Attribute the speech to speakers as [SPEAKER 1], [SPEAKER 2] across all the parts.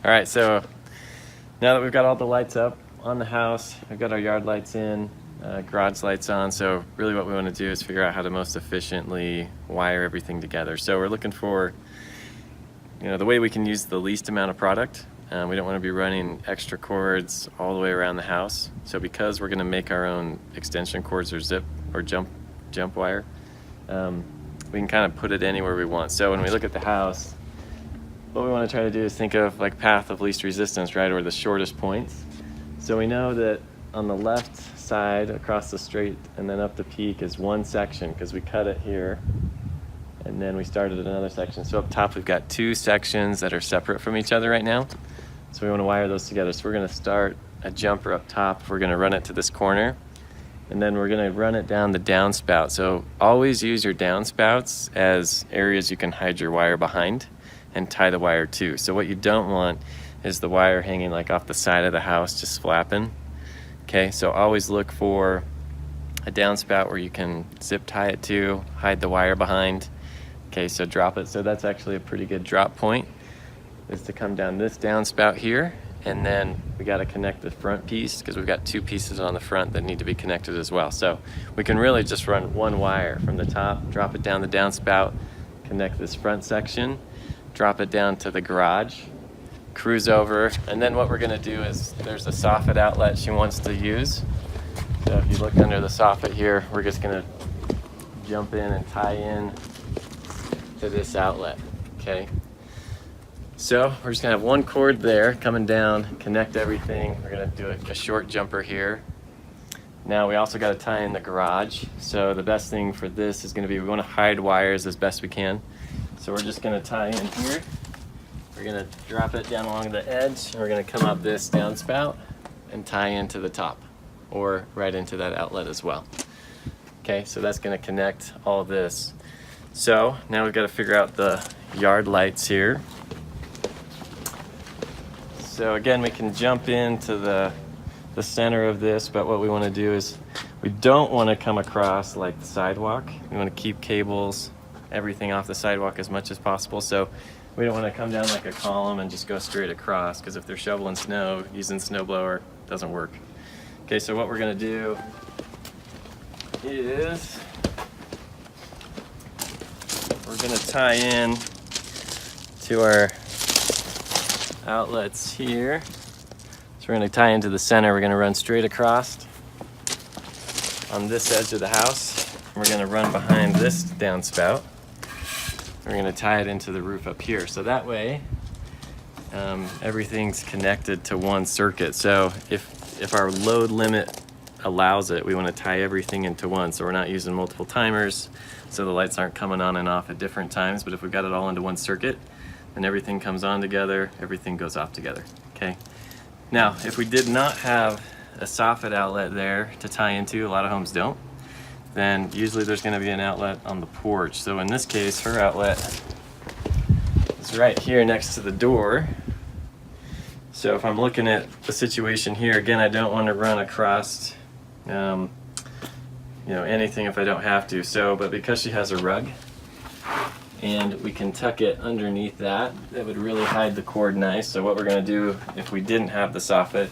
[SPEAKER 1] All right, so now that we've got all the lights up on the house, we've got our yard lights in, garage lights on, so really what we want to do is figure out how to most efficiently wire everything together. So we're looking for, the way we can use the least amount of product. We don't want to be running extra cords all the way around the house. So because we're going to make our own extension cords or zip or jump wire, we can kind of put it anywhere we want. So when we look at the house, what we want to try to do is think of like path of least resistance, right, or the shortest points. So we know that on the left side across the straight and then up the peak is one section because we cut it here and then we started another section. So up top we've got two sections that are separate from each other right now. So we want to wire those together. So we're going to start a jumper up top. We're going to run it to this corner and then we're going to run it down the downspout. So always use your downspouts as areas you can hide your wire behind and tie the wire to. So what you don't want is the wire hanging like off the side of the house just flapping. Okay, so always look for a downspout where you can zip tie it to, hide the wire behind. Okay, so drop it. So that's actually a pretty good drop point, is to come down this downspout here, and then we got to connect the front piece because we've got two pieces on the front that need to be connected as well. So we can really just run one wire from the top, drop it down the downspout, connect this front section, drop it down to the garage, cruise over, and then what we're going to do is there's a soffit outlet she wants to use. So if you look under the soffit here, we're just going to jump in and tie in to this outlet. Okay, so we're just going to have one cord there coming down, connect everything. We're going to do a short jumper here. Now we also got to tie in the garage. So the best thing for this is going to be, we want to hide wires as best we can. So we're just going to tie in here. We're going to drop it down along the edge, and we're going to come up this downspout and tie into the top or right into that outlet as well. Okay, so that's going to connect all of this. So now we've got to figure out the yard lights here. So again, we can jump into the center of this, but what we want to do is we don't want to come across like the sidewalk. We want to keep cables, everything off the sidewalk as much as possible. So we don't want to come down like a column and just go straight across, because if they're shoveling snow, using snow blower doesn't work. Okay, so what we're going to do is we're going to tie in to our outlets here. So we're going to tie into the center. We're going to run straight across on this edge of the house. And we're going to run behind this downspout. We're going to tie it into the roof up here. So that way, everything's connected to one circuit. So if our load limit allows it, we want to tie everything into one. So we're not using multiple timers, so the lights aren't coming on and off at different times. But if we've got it all into one circuit, then everything comes on together, everything goes off together. Okay. Now, if we did not have a soffit outlet there to tie into, a lot of homes don't, then usually there's going to be an outlet on the porch. So in this case, her outlet is right here next to the door. So if I'm looking at the situation here, again, I don't want to run across anything if I don't have to. So, but because she has a rug and we can tuck it underneath that, it would really hide the cord nice. So what we're going to do, if we didn't have the soffit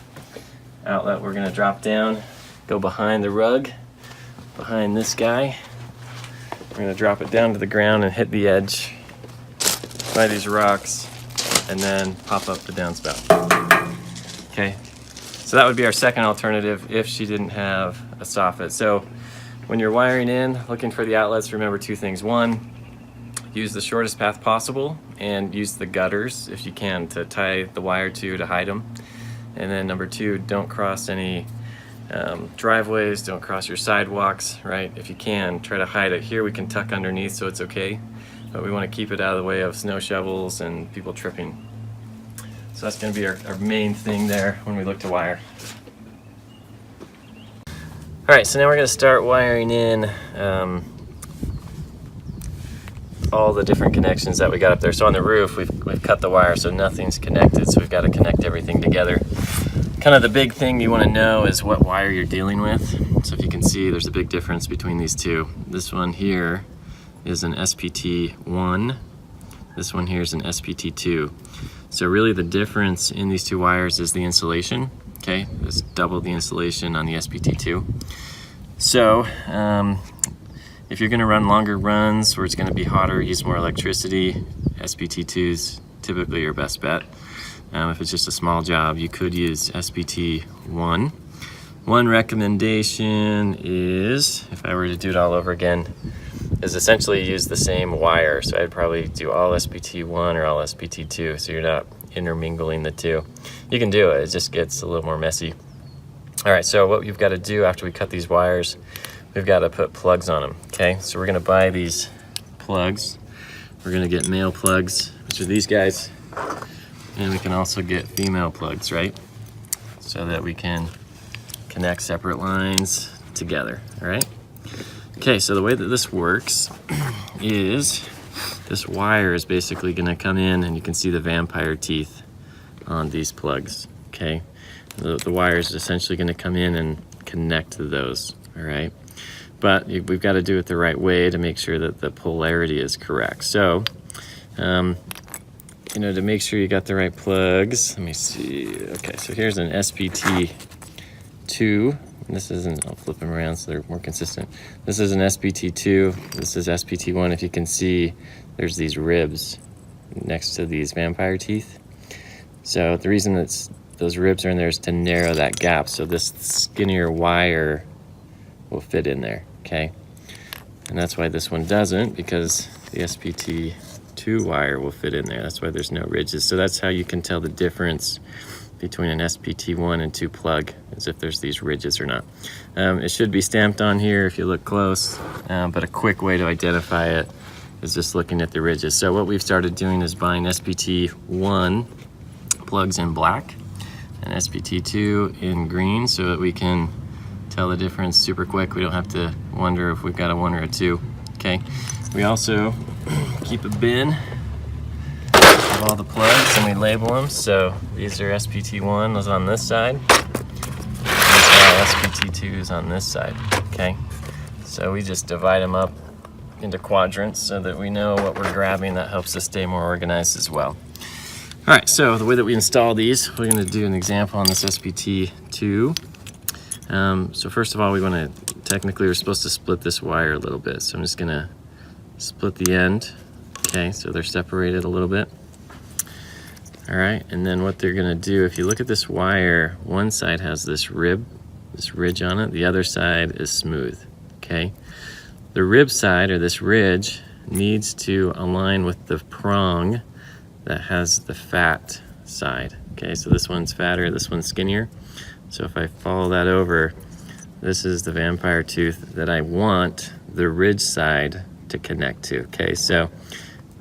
[SPEAKER 1] outlet, we're going to drop down, go behind the rug, behind this guy. We're going to drop it down to the ground and hit the edge by these rocks and then pop up the downspout. Okay, so that would be our second alternative if she didn't have a soffit. So when you're wiring in, looking for the outlets, remember two things. One, use the shortest path possible and use the gutters if you can to tie the wire to hide them. And then number two, don't cross any driveways, don't cross your sidewalks, right? If you can, try to hide it. Here we can tuck underneath so it's okay, but we want to keep it out of the way of snow shovels and people tripping. So that's going to be our main thing there when we look to wire. Alright, so now we're going to start wiring in all the different connections that we got up there. So on the roof, we've cut the wire so nothing's connected, so we've got to connect everything together. Kind of the big thing you want to know is what wire you're dealing with. So if you can see, there's a big difference between these two. This one here is an SPT1. This one here is an SPT2. So really the difference in these two wires is the insulation. Okay, it's double the insulation on the SPT2. So if you're gonna run longer runs where it's gonna be hotter, use more electricity, SPT2's typically your best bet. If it's just a small job, you could use SPT1. One recommendation is, if I were to do it all over again, is essentially use the same wire. So I'd probably do all SPT1 or all SPT2, so you're not intermingling the two. You can do it, it just gets a little more messy. All right, so what we've got to do after we cut these wires, we've got to put plugs on them, okay? So we're gonna buy these plugs. We're gonna get male plugs, which are these guys, and we can also get female plugs, right? So that we can connect separate lines together, all right? Okay, so the way that this works is this wire is basically gonna come in, and you can see the vampire teeth on these plugs, okay? The wire is essentially gonna come in and connect to those, all right? But we've gotta do it the right way to make sure that the polarity is correct. So, you know, to make sure you got the right plugs, let me see. Okay, so here's an SPT2. This isn't, I'll flip them around so they're more consistent. This is an SPT2, this is SPT1. If you can see, there's these ribs next to these vampire teeth. So the reason that those ribs are in there is to narrow that gap, so this skinnier wire will fit in there, okay? And that's why this one doesn't, because the SPT2 wire will fit in there. That's why there's no ridges. So that's how you can tell the difference between an SPT1 and 2 plug, as if there's these ridges or not. It should be stamped on here if you look close, but a quick way to identify it is just looking at the ridges. So what we've started doing is buying SPT1 plugs in black and SPT2 in green, so that we can tell the difference super quick. We don't have to wonder if we've got a 1 or a 2, okay? We also keep a bin of all the plugs and we label them. So these are SPT1 is on this side, these are SPT2s on this side, okay? So we just divide them up into quadrants so that we know what we're grabbing. That helps us stay more organized as well. All right, so the way that we install these, we're gonna do an example on this SPT2. So first of all, we're supposed to split this wire a little bit. So I'm just gonna split the end, okay? So they're separated a little bit. All right, and then what they're gonna do, if you look at this wire, one side has this ridge on it, the other side is smooth, okay? The rib side, or this ridge, needs to align with the prong that has the fat side, okay? So this one's fatter, this one's skinnier. So if I follow that over, this is the vampire tooth that I want the ridge side to connect to, okay? So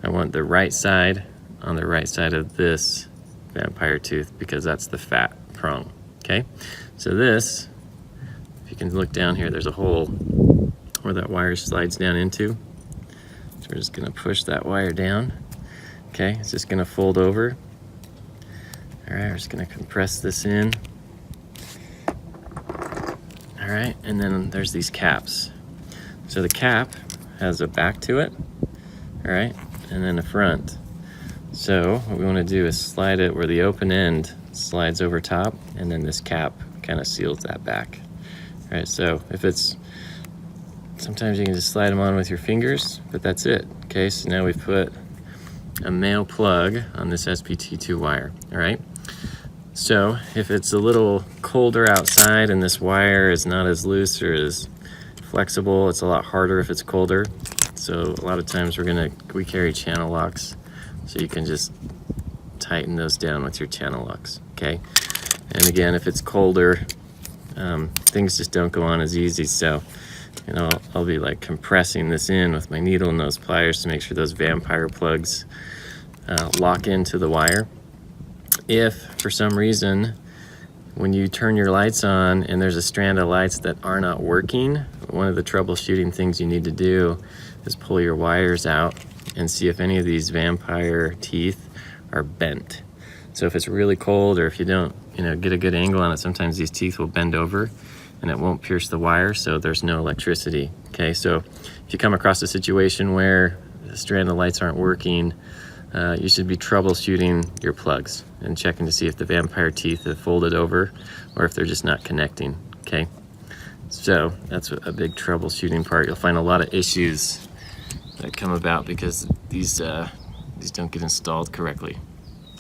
[SPEAKER 1] I want the right side on the right side of this vampire tooth, because that's the fat prong, okay? So this, if you can look down here, there's a hole where that wire slides down into. So we're just gonna push that wire down, okay? It's just gonna fold over. All right, we're just gonna compress this in. All right, and then there's these caps. So the cap has a back to it, all right, and then a front. So what we want to do is slide it where the open end slides over top, and then this cap kind of seals that back. All right, so sometimes you can just slide them on with your fingers, but that's it. Okay, so now we've put a male plug on this SPT2 wire, all right? So if it's a little colder outside and this wire is not as loose or as flexible, it's a lot harder if it's colder. So a lot of times we carry channel locks, so you can just tighten those down with your channel locks, okay? And again, if it's colder, things just don't go on as easy. So, you know, I'll be like compressing this in with my needle and those pliers to make sure those vampire plugs lock into the wire. If for some reason, when you turn your lights on and there's a strand of lights that are not working, one of the troubleshooting things you need to do is pull your wires out and see if any of these vampire teeth are bent. So if it's really cold, or if you don't, get a good angle on it, sometimes these teeth will bend over and it won't pierce the wire, so there's no electricity, okay? So if you come across a situation where the strand of lights aren't working, you should be troubleshooting your plugs and checking to see if the vampire teeth have folded over or if they're just not connecting, okay? So that's a big troubleshooting part. You'll find a lot of issues that come about because these don't get installed correctly.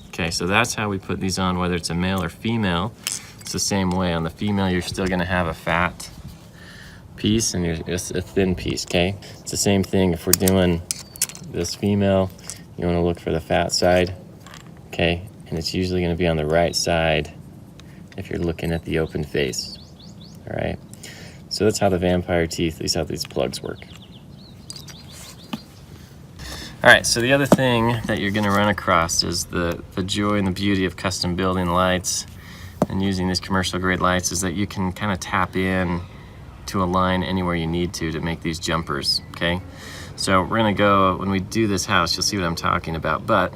[SPEAKER 1] Okay, so that's how we put these on, whether it's a male or female. It's the same way. On the female, you're still gonna have a fat piece and just a thin piece, okay? It's the same thing if we're doing this female. You wanna look for the fat side, okay? And it's usually gonna be on the right side if you're looking at the open face, all right? So that's how the vampire teeth, at least how these plugs work. All right, so the other thing that you're gonna run across is the joy and the beauty of custom building lights and using these commercial grade lights is that you can kind of tap in to a line anywhere you need to make these jumpers, okay? So we're gonna go, when we do this house, you'll see what I'm talking about, but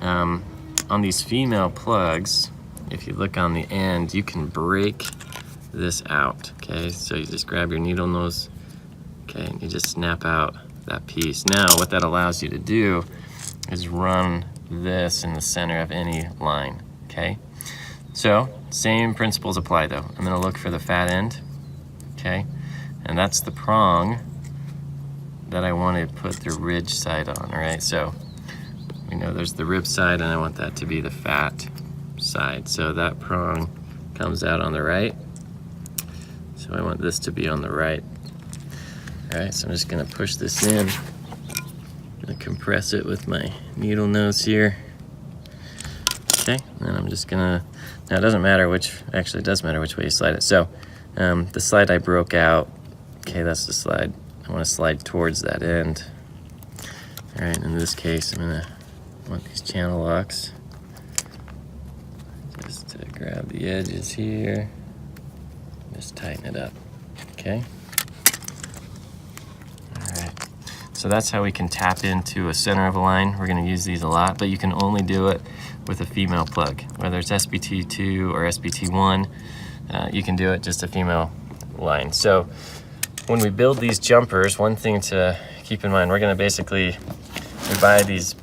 [SPEAKER 1] on these female plugs, if you look on the end, you can break this out, okay? So you just grab your needle nose, okay, and you just snap out that piece. Now, what that allows you to do is run this in the center of any line, okay? So, same principles apply though. I'm gonna look for the fat end, okay? And that's the prong that I want to put the ridge side on, all right? So, we know there's the rib side and I want that to be the fat side. So that prong comes out on the right. So I want this to be on the right. All right, so I'm just gonna push this in. I'm gonna compress it with my needle nose here. Okay, and I'm just gonna, now it doesn't matter which, actually it does matter which way you slide it. So the slide I broke out, okay, that's the slide. I wanna slide towards that end. All right, in this case, I want these channel locks. Just to grab the edges here, just tighten it up, okay? So that's how we can tap into a center of a line. We're gonna use these a lot, but you can only do it with a female plug. Whether it's SBT2 or SBT1, you can do it just a female line. So when we build these jumpers, one thing to keep in mind, we're gonna basically, we buy this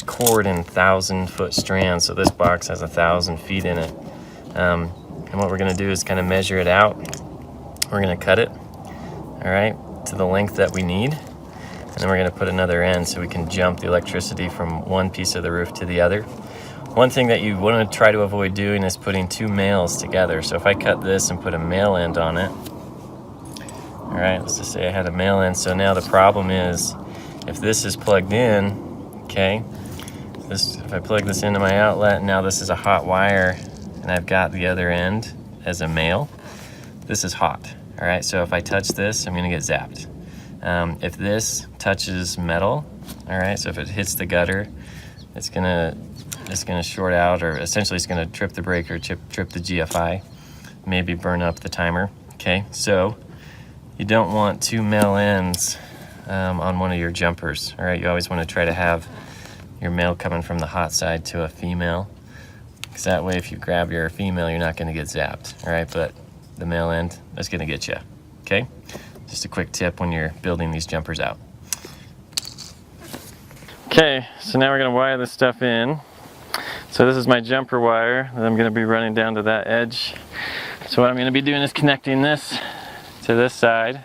[SPEAKER 1] cord in 1,000-foot strands. So this box has 1,000 feet in it. And what we're gonna do is kind of measure it out. We're gonna cut it, all right, to the length that we need. And then we're gonna put another end so we can jump the electricity from one piece of the roof to the other. One thing that you wanna try to avoid doing is putting two males together. So if I cut this and put a male end on it, all right, let's just say I had a male end. So now the problem is, if this is plugged in, okay, if I plug this into my outlet, now this is a hot wire and I've got the other end as a male, this is hot, all right? So if I touch this, I'm gonna get zapped. If this touches metal, all right, so if it hits the gutter, it's gonna short out, or essentially it's gonna trip the breaker, trip the GFI, maybe burn up the timer, okay? So you don't want two male ends on one of your jumpers, all right? You always wanna try to have your male coming from the hot side to a female, because that way if you grab your female, you're not gonna get zapped, all right? But the male end, that's gonna get you, okay? Just a quick tip when you're building these jumpers out. Okay, so now we're gonna wire this stuff in. So this is my jumper wire that I'm gonna be running down to that edge. So what I'm gonna be doing is connecting this to this side.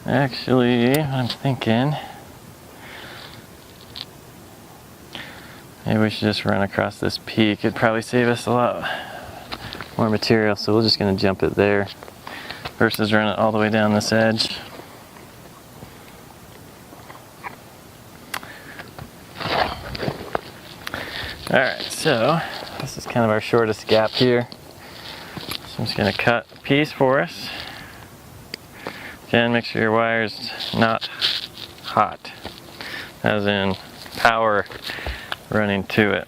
[SPEAKER 1] Actually, I'm thinking, maybe we should just run across this peak. It'd probably save us a lot more material, so we're just gonna jump it there versus run it all the way down this edge. All right, so this is kind of our shortest gap here. So I'm just gonna cut a piece for us. Again, make sure your wire's not hot, as in power running to it.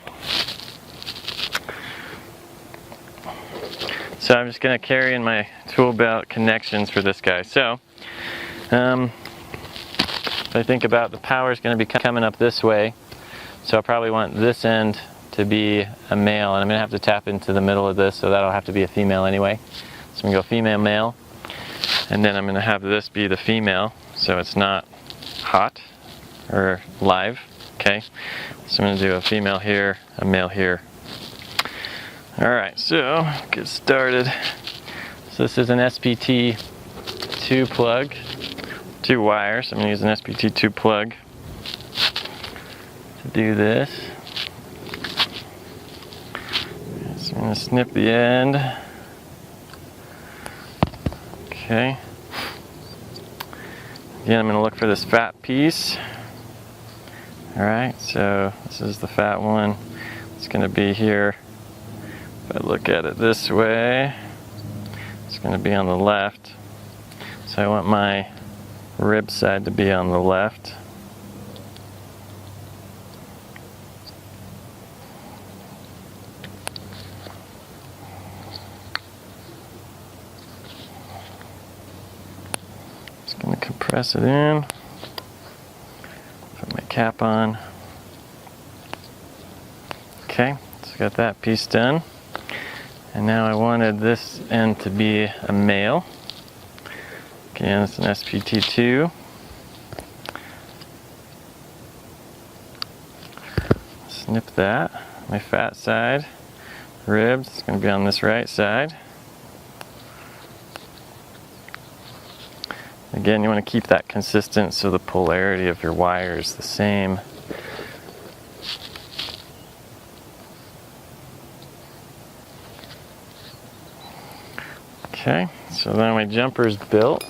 [SPEAKER 1] So I'm just gonna carry in my tool belt connections for this guy. So if I think about, the power is gonna be coming up this way. So I probably want this end to be a male, and I'm gonna have to tap into the middle of this, so that'll have to be a female anyway. So I'm gonna go female, male, and then I'm gonna have this be the female, so it's not hot or live, Okay, so I'm going to do a female here, a male here. Alright, so get started. So this is an SPT2 plug, 2 wires. I'm going to use an SPT2 plug to do this. So I'm going to snip the end. Okay. Again, I'm going to look for this fat piece. Alright, so this is the fat one. It's going to be here. If I look at it this way, it's going to be on the left. So I want my rib side to be on the left. Just going to compress it in. Put my cap on. Okay, so I got that piece done. And now I wanted this end to be a male. Again, it's an SPT2. Snip that. My fat side, ribs, it's going to be on this right side. Again, you want to keep that consistent so the polarity of your wire is the same. Okay, so then my jumper is built.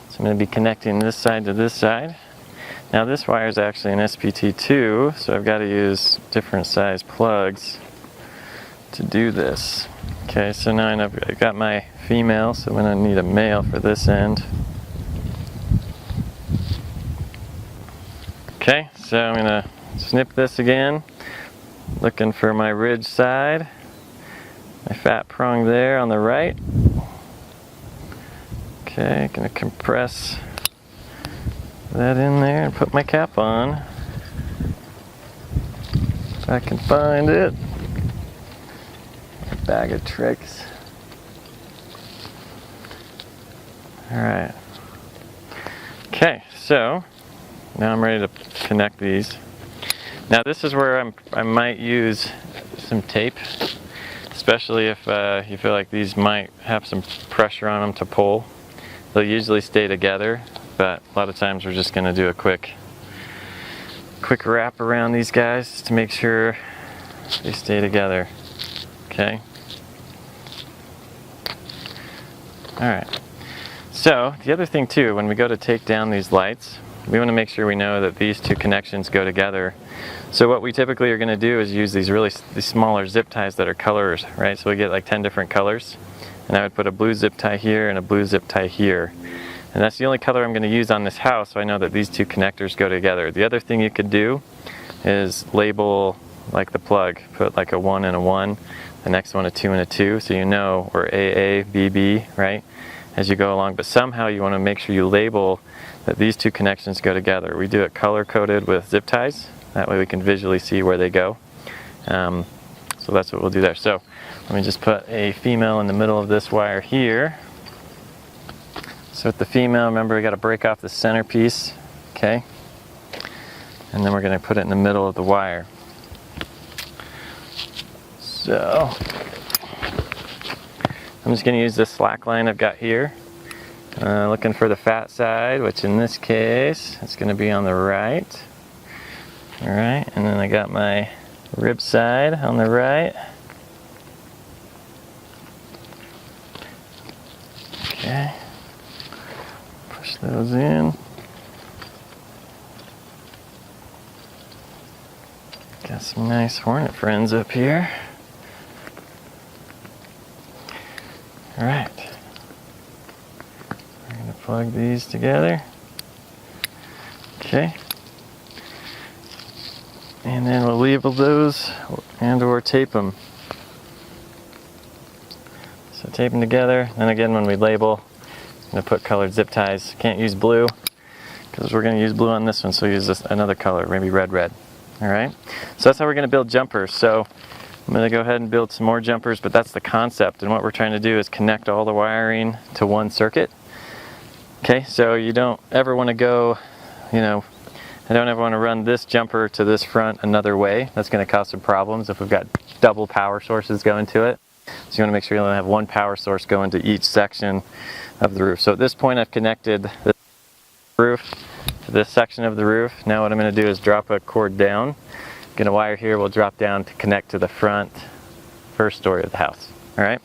[SPEAKER 1] So I'm going to be connecting this side to this side. Now this wire is actually an SPT2, so I've got to use different size plugs to do this. Okay, so now I've got my female, so I'm going to need a male for this end. Okay, so I'm going to snip this again, looking for my ridge side, my fat prong there on the right. Okay, going to compress that in there and put my cap on. If I can find it. A bag of tricks. Alright. Okay, so now I'm ready to connect these. Now this is where I might use some tape, especially if you feel like these might have some pressure on them to pull. They'll usually stay together, but a lot of times we're just going to do a quick wrap around these guys to make sure they stay together. Okay. Alright. So, the other thing too, when we go to take down these lights, we want to make sure we know that these two connections go together. So what we typically are going to do is use these smaller zip ties that are colors, right? So we get like 10 different colors. And I would put a blue zip tie here and a blue zip tie here. And that's the only color I'm going to use on this house, so I know that these two connectors go together. The other thing you could do is label like the plug. Put like a 1 and a 1, the next one a 2 and a 2, so you know, or AA, BB, right, as you go along. But somehow you want to make sure you label that these two connections go together. We do it color-coded with zip ties. That way we can visually see where they go. So that's what we'll do there. So let me just put a female in the middle of this wire here. So with the female, remember we got to break off the center piece, okay? And then we're going to put it in the middle of the wire. So I'm just going to use this slack line I've got here. Looking for the fat side, which in this case, it's going to be on the right. Alright, and then I got my rib side on the right. Okay. Push those in. Got some nice hornet friends up here. Alright. We're going to plug these together. Okay. And then we'll label those and or tape them. So tape them together. Then again, when we label, I'm going to put colored zip ties. Can't use blue because we're going to use blue on this one, so use another color, maybe red. Alright, so that's how we're going to build jumpers. So I'm going to go ahead and build some more jumpers, but that's the concept. And what we're trying to do is connect all the wiring to one circuit. Okay, so you don't ever want to go, I don't ever want to run this jumper to this front another way. That's going to cause some problems if we've got double power sources going to it. So you want to make sure you only have one power source going to each section of the roof. So at this point I've connected the roof to this section of the roof. Now what I'm going to do is drop a cord down. I'm going to wire here, will drop down to connect to the front first story of the house. Alright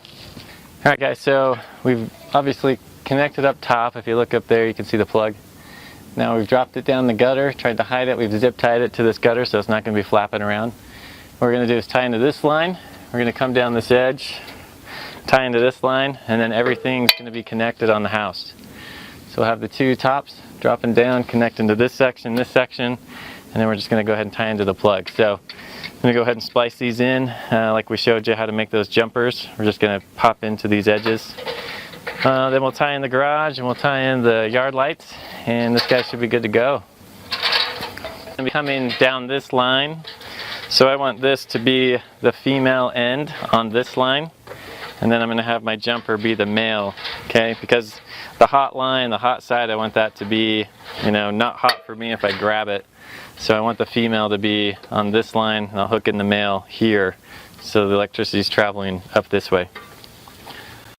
[SPEAKER 1] guys, so we've obviously connected up top. If you look up there you can see the plug. Now we've dropped it down the gutter, tried to hide it. We've zip tied it to this gutter so it's not going to be flapping around. What we're going to do is tie into this line. We're going to come down this edge, tie into this line, and then everything's going to be connected on the house. So we'll have the two tops dropping down, connecting to this section, and then we're just going to go ahead and tie into the plug. So I'm going to go ahead and splice these in like we showed you how to make those jumpers. We're just going to pop into these edges. Then we'll tie in the garage and we'll tie in the yard lights, and this guy should be good to go. I'm coming down this line. So I want this to be the female end on this line, and then I'm going to have my jumper be the male, okay? Because the hot line, the hot side, I want that to be, not hot for me if I grab it. So I want the female to be on this line, and I'll hook in the male here, so the electricity is traveling up this way.